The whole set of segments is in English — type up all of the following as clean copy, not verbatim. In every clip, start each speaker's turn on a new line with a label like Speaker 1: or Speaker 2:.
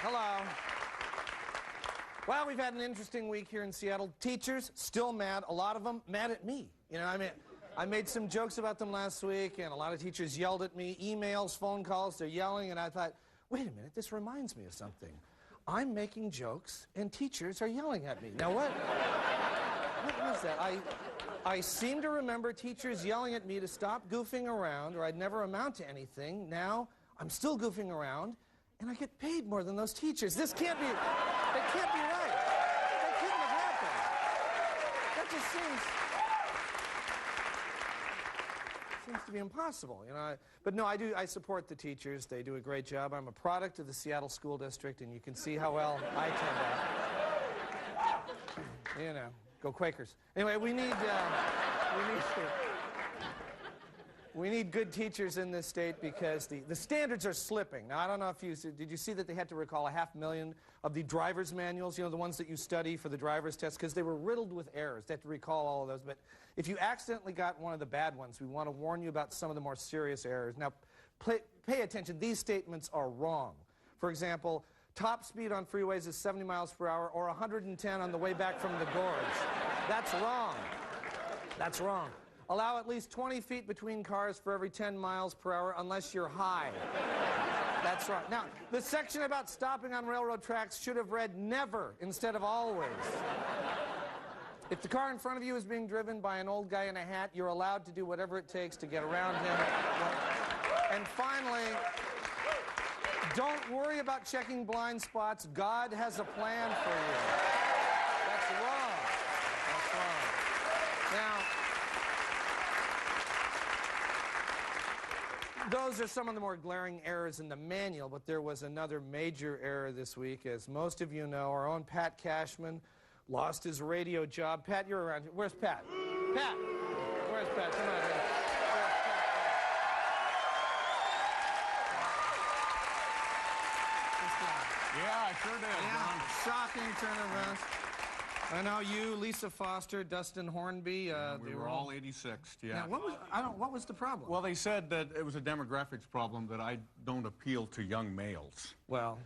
Speaker 1: Hello. Well, we've had an interesting week here in Seattle. Teachers still mad, a lot of them mad at me. You know, I made some jokes about them last week, and a lot of teachers yelled at me, emails, phone calls, they're yelling, and I thought, wait a minute, this reminds me of something. I'm making jokes, and teachers are yelling at me. Now what was that? I seem to remember teachers yelling at me to stop goofing around, or I'd never amount to anything. Now, I'm still goofing around, and I get paid more than those teachers. This can't be, it can't be right. That couldn't have happened. That just seems to be impossible, you know. But no, I support the teachers. They do a great job. I'm a product of the Seattle School District, and you can see how well I turned out. You know, go Quakers. Anyway, we need good teachers in this state because the standards are slipping. Now, I don't know if did you see that they had to recall 500,000 of the driver's manuals, you know, the ones that you study for the driver's test, because they were riddled with errors. They had to recall all of those. But if you accidentally got one of the bad ones, we want to warn you about some of the more serious errors. Now, pay attention. These statements are wrong. For example, top speed on freeways is 70 miles per hour or 110 on the way back from the Gorge. That's wrong. That's wrong. Allow at least 20 feet between cars for every 10 miles per hour unless you're high. That's right. Now, the section about stopping on railroad tracks should have read never instead of always. If the car in front of you is being driven by an old guy in a hat, you're allowed to do whatever it takes to get around him. And finally, don't worry about checking blind spots. God has a plan for you. That's wrong. That's wrong. Now, those are some of the more glaring errors in the manual, but there was another major error this week. As most of you know, our own Pat Cashman lost his radio job. Pat, you're around here. Where's Pat? Pat! Where's Pat? Come on here.
Speaker 2: Yeah, I sure did.
Speaker 1: Yeah, shocking turn of events. I know you, Lisa Foster, Dustin Hornby.
Speaker 2: We were all 86th, yeah.
Speaker 1: Now, what was the problem?
Speaker 2: Well, they said that it was a demographics problem, that I don't appeal to young males.
Speaker 1: Well,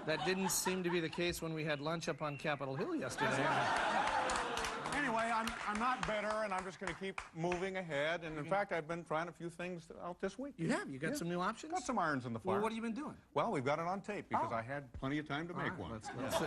Speaker 1: that didn't seem to be the case when we had lunch up on Capitol Hill yesterday.
Speaker 2: Anyway, I'm not bitter, and I'm just going to keep moving ahead. And in fact, I've been trying a few things out this week.
Speaker 1: You have? You got some new options?
Speaker 2: Got some irons in the fire.
Speaker 1: Well, what have you been doing?
Speaker 2: Well, we've got it on tape because I had plenty of time to make one.
Speaker 1: Let's see.